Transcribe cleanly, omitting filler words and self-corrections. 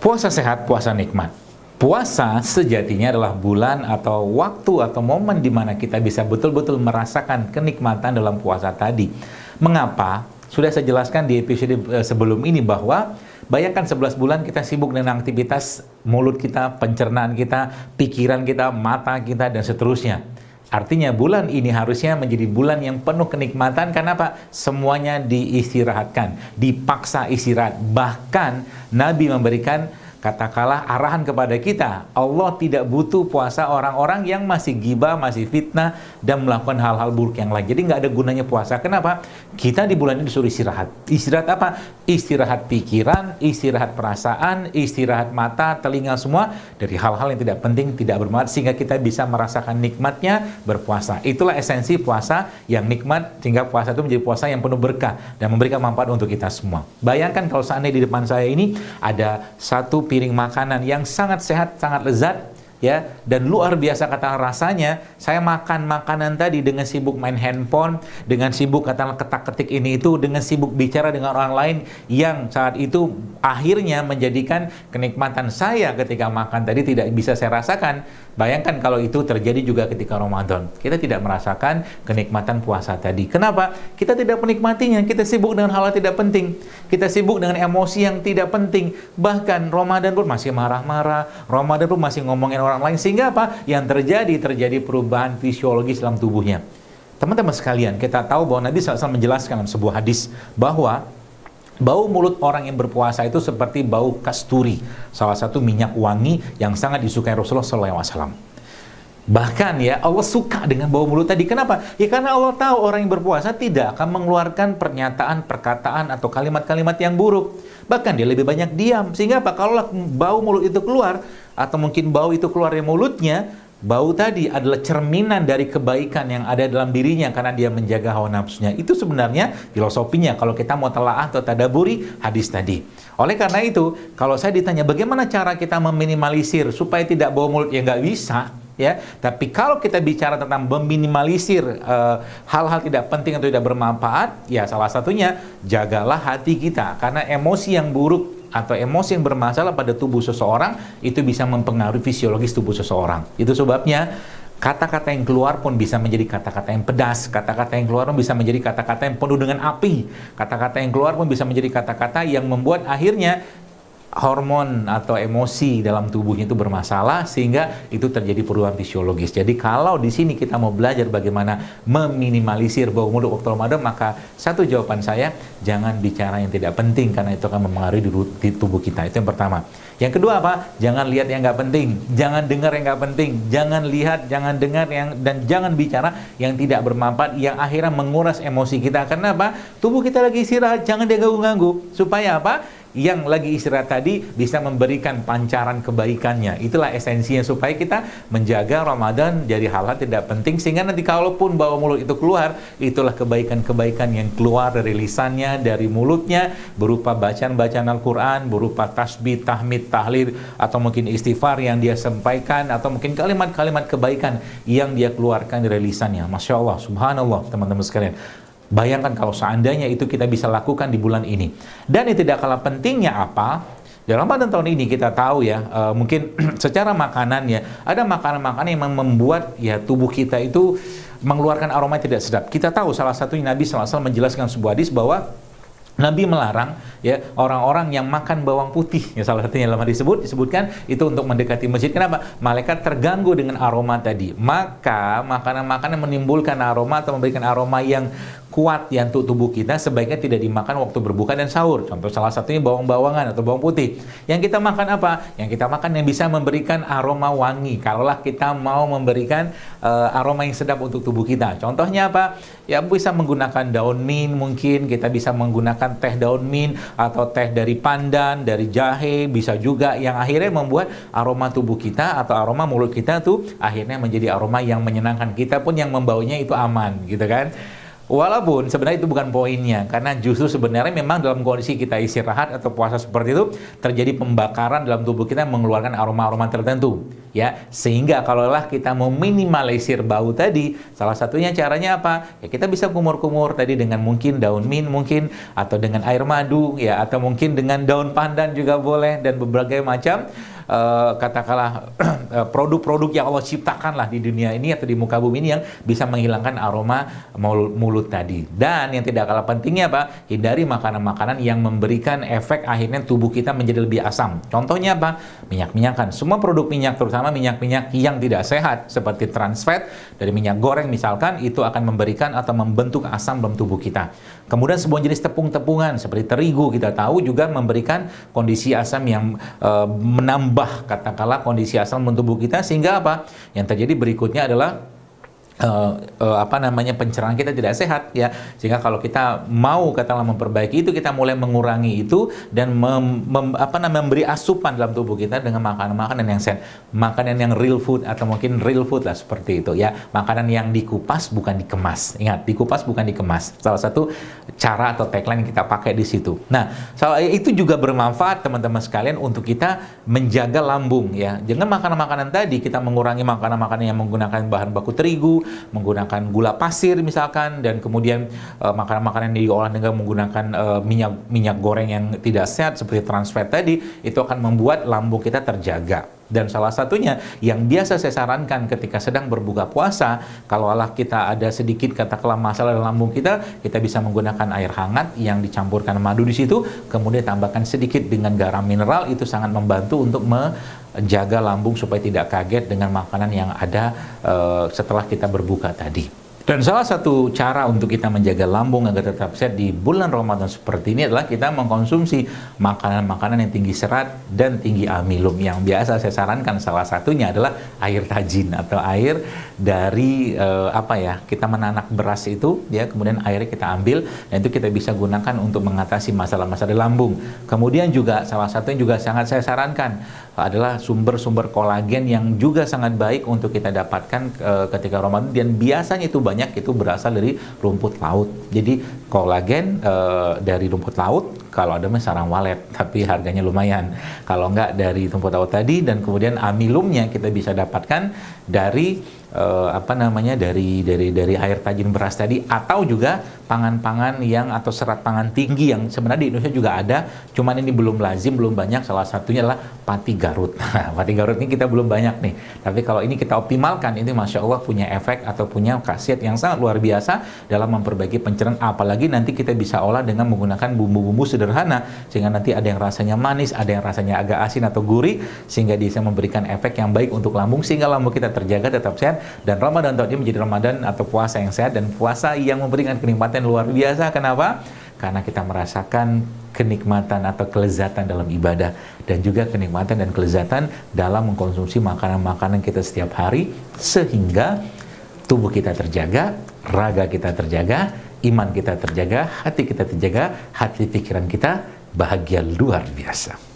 Puasa sehat, puasa nikmat. Puasa sejatinya adalah bulan atau waktu atau momen di mana kita bisa betul-betul merasakan kenikmatan dalam puasa tadi. Mengapa? Sudah saya jelaskan di episode sebelum ini bahwa bayangkan 11 bulan kita sibuk dengan aktivitas mulut kita, pencernaan kita, pikiran kita, mata kita, dan seterusnya. Artinya bulan ini harusnya menjadi bulan yang penuh kenikmatan. Karena apa? Semuanya diistirahatkan, dipaksa istirahat. Bahkan Nabi memberikan katakanlah arahan kepada kita, Allah tidak butuh puasa orang-orang yang masih gibah, masih fitnah, dan melakukan hal-hal buruk yang lain. Jadi nggak ada gunanya puasa. Kenapa? Kita di bulan ini disuruh istirahat. Istirahat apa? Istirahat pikiran, istirahat perasaan, istirahat mata, telinga, semua dari hal-hal yang tidak penting, tidak bermanfaat, sehingga kita bisa merasakan nikmatnya berpuasa. Itulah esensi puasa yang nikmat, sehingga puasa itu menjadi puasa yang penuh berkah dan memberikan manfaat untuk kita semua. Bayangkan kalau seandainya di depan saya ini ada satu piring makanan yang sangat sehat, sangat lezat, ya, dan luar biasa kata rasanya. Saya makan makanan tadi dengan sibuk main handphone, dengan sibuk katakanlah ketak-ketik ini itu, dengan sibuk bicara dengan orang lain, yang saat itu akhirnya menjadikan kenikmatan saya ketika makan tadi tidak bisa saya rasakan. Bayangkan kalau itu terjadi juga ketika Ramadan. Kita tidak merasakan kenikmatan puasa tadi. Kenapa? Kita tidak menikmatinya. Kita sibuk dengan hal-hal tidak penting. Kita sibuk dengan emosi yang tidak penting. Bahkan Ramadan pun masih marah-marah. Ramadan pun masih ngomongin orang lain. Sehingga apa? Yang terjadi perubahan fisiologis dalam tubuhnya. Teman-teman sekalian, kita tahu bahwa Nabi SAW menjelaskan dalam sebuah hadis bahwa bau mulut orang yang berpuasa itu seperti bau kasturi, salah satu minyak wangi yang sangat disukai Rasulullah SAW. Bahkan ya, Allah suka dengan bau mulut tadi. Kenapa? Ya karena Allah tahu orang yang berpuasa tidak akan mengeluarkan pernyataan, perkataan, atau kalimat-kalimat yang buruk. Bahkan dia lebih banyak diam. Sehingga apa? Kalau bau mulut itu keluar, atau mungkin bau itu keluar dari mulutnya, bau tadi adalah cerminan dari kebaikan yang ada dalam dirinya karena dia menjaga hawa nafsunya. Itu sebenarnya filosofinya kalau kita mau telaah atau tadaburi hadis tadi. Oleh karena itu, kalau saya ditanya bagaimana cara kita meminimalisir supaya tidak bau mulut, ya nggak bisa. Ya, tapi kalau kita bicara tentang meminimalisir hal-hal tidak penting atau tidak bermanfaat, ya salah satunya jagalah hati kita, karena emosi yang buruk atau emosi yang bermasalah pada tubuh seseorang itu bisa mempengaruhi fisiologis tubuh seseorang. Itu sebabnya kata-kata yang keluar pun bisa menjadi kata-kata yang pedas, kata-kata yang keluar pun bisa menjadi kata-kata yang penuh dengan api, kata-kata yang keluar pun bisa menjadi kata-kata yang membuat akhirnya hormon atau emosi dalam tubuhnya itu bermasalah, sehingga itu terjadi perubahan fisiologis. Jadi kalau di sini kita mau belajar bagaimana meminimalisir bau mulut waktu Ramadan, maka satu jawaban saya, jangan bicara yang tidak penting karena itu akan mempengaruhi di tubuh kita. Itu yang pertama. Yang kedua apa? Jangan lihat yang nggak penting, jangan dengar yang nggak penting, jangan lihat, jangan dengar dan jangan bicara yang tidak bermanfaat, yang akhirnya menguras emosi kita. Karena apa? Tubuh kita lagi istirahat, jangan dia ganggu-ganggu. Supaya apa? Yang lagi istirahat tadi bisa memberikan pancaran kebaikannya. Itulah esensinya, supaya kita menjaga Ramadan dari hal-hal tidak penting, sehingga nanti kalaupun bau mulut itu keluar, itulah kebaikan-kebaikan yang keluar dari lisannya, dari mulutnya, berupa bacaan-bacaan Al-Quran, berupa tasbih, tahmid, tahlil, atau mungkin istighfar yang dia sampaikan, atau mungkin kalimat-kalimat kebaikan yang dia keluarkan dari lisannya. Masya Allah, subhanallah, teman-teman sekalian. Bayangkan kalau seandainya itu kita bisa lakukan di bulan ini. Dan yang tidak kalah pentingnya apa? Dalam Ramadan tahun ini kita tahu ya, mungkin secara makanan ya, ada makanan-makanan yang membuat ya tubuh kita itu mengeluarkan aroma yang tidak sedap. Kita tahu salah satunya Nabi SAW menjelaskan sebuah hadis bahwa Nabi melarang ya orang-orang yang makan bawang putih, ya salah satunya dalam hadis disebutkan itu untuk mendekati masjid. Kenapa? Malaikat terganggu dengan aroma tadi. Maka makanan-makanan menimbulkan aroma atau memberikan aroma yang kuat ya untuk tubuh kita, sebaiknya tidak dimakan waktu berbuka dan sahur. Contoh salah satunya bawang-bawangan atau bawang putih. Yang kita makan apa? Yang kita makan yang bisa memberikan aroma wangi. Kalaulah kita mau memberikan aroma yang sedap untuk tubuh kita. Contohnya apa? Ya bisa menggunakan daun mint, mungkin kita bisa menggunakan teh daun mint atau teh dari pandan, dari jahe, bisa juga, yang akhirnya membuat aroma tubuh kita atau aroma mulut kita tuh akhirnya menjadi aroma yang menyenangkan. Kita pun yang membaunya itu aman, gitu kan. Walaupun sebenarnya itu bukan poinnya, karena justru sebenarnya memang dalam kondisi kita istirahat atau puasa seperti itu, terjadi pembakaran dalam tubuh kita yang mengeluarkan aroma-aroma tertentu. Ya, sehingga kalaulah kita meminimalisir bau tadi, salah satunya caranya apa? Ya kita bisa kumur-kumur tadi dengan mungkin daun mint mungkin, atau dengan air madu, ya, atau mungkin dengan daun pandan juga boleh, dan berbagai macam katakanlah produk-produk yang Allah ciptakan lah di dunia ini atau di muka bumi ini yang bisa menghilangkan aroma mulut tadi. Dan yang tidak kalah pentingnya apa? Hindari makanan-makanan yang memberikan efek akhirnya tubuh kita menjadi lebih asam. Contohnya apa? Minyak-minyakan. Semua produk minyak, terutama minyak-minyak yang tidak sehat seperti trans fat dari minyak goreng misalkan, itu akan memberikan atau membentuk asam dalam tubuh kita. Kemudian sebuah jenis tepung-tepungan seperti terigu kita tahu juga memberikan kondisi asam yang menambah katakanlah kondisi asam dalam tubuh kita, sehingga apa? Yang terjadi berikutnya adalah pencernaan kita tidak sehat, ya. Sehingga kalau kita mau katakanlah memperbaiki itu, kita mulai mengurangi itu dan memberi asupan dalam tubuh kita dengan makanan-makanan yang sehat, makanan yang real food atau mungkin real food lah seperti itu, ya. Makanan yang dikupas bukan dikemas. Ingat, dikupas bukan dikemas. Salah satu cara atau tagline yang kita pakai di situ. Nah, itu juga bermanfaat teman-teman sekalian untuk kita menjaga lambung, ya. Jangan makanan-makanan tadi kita mengurangi makanan-makanan yang menggunakan bahan baku terigu, menggunakan gula pasir misalkan, dan kemudian makanan-makanan yang diolah dengan menggunakan minyak goreng yang tidak sehat seperti trans fat tadi, itu akan membuat lambung kita terjaga. Dan salah satunya yang biasa saya sarankan ketika sedang berbuka puasa, kalau kita ada sedikit katakanlah masalah dalam lambung kita, kita bisa menggunakan air hangat yang dicampurkan madu di situ, kemudian tambahkan sedikit dengan garam mineral, itu sangat membantu untuk menjaga lambung supaya tidak kaget dengan makanan yang ada setelah kita berbuka tadi. Dan salah satu cara untuk kita menjaga lambung agar tetap sehat di bulan Ramadan seperti ini adalah kita mengkonsumsi makanan-makanan yang tinggi serat dan tinggi amilum. Yang biasa saya sarankan salah satunya adalah air tajin atau air dari kita menanak beras itu, ya, kemudian airnya kita ambil dan itu kita bisa gunakan untuk mengatasi masalah-masalah di lambung. Kemudian juga salah satu yang juga sangat saya sarankan adalah sumber-sumber kolagen yang juga sangat baik untuk kita dapatkan ketika Ramadan, dan biasanya itu banyak itu berasal dari rumput laut. Jadi kolagen dari rumput laut, kalau ada sarang walet, tapi harganya lumayan. Kalau enggak dari rumput laut tadi, dan kemudian amilumnya kita bisa dapatkan dari dari air tajin beras tadi, atau juga pangan-pangan yang atau serat pangan tinggi yang sebenarnya di Indonesia juga ada, cuman ini belum lazim, belum banyak. Salah satunya adalah pati Garut. Pati Garut ini kita belum banyak nih, tapi kalau ini kita optimalkan, ini Masya Allah punya efek atau punya khasiat yang sangat luar biasa dalam memperbaiki pencernaan. Apalagi nanti kita bisa olah dengan menggunakan bumbu-bumbu sederhana, sehingga nanti ada yang rasanya manis, ada yang rasanya agak asin atau gurih, sehingga bisa memberikan efek yang baik untuk lambung, sehingga lambung kita terjaga tetap sehat. Dan Ramadan tahun ini menjadi Ramadan atau puasa yang sehat dan puasa yang memberikan kenikmatan luar biasa. Kenapa? Karena kita merasakan kenikmatan atau kelezatan dalam ibadah, dan juga kenikmatan dan kelezatan dalam mengkonsumsi makanan-makanan kita setiap hari, sehingga tubuh kita terjaga, raga kita terjaga, iman kita terjaga, hati kita terjaga, hati pikiran kita bahagia luar biasa.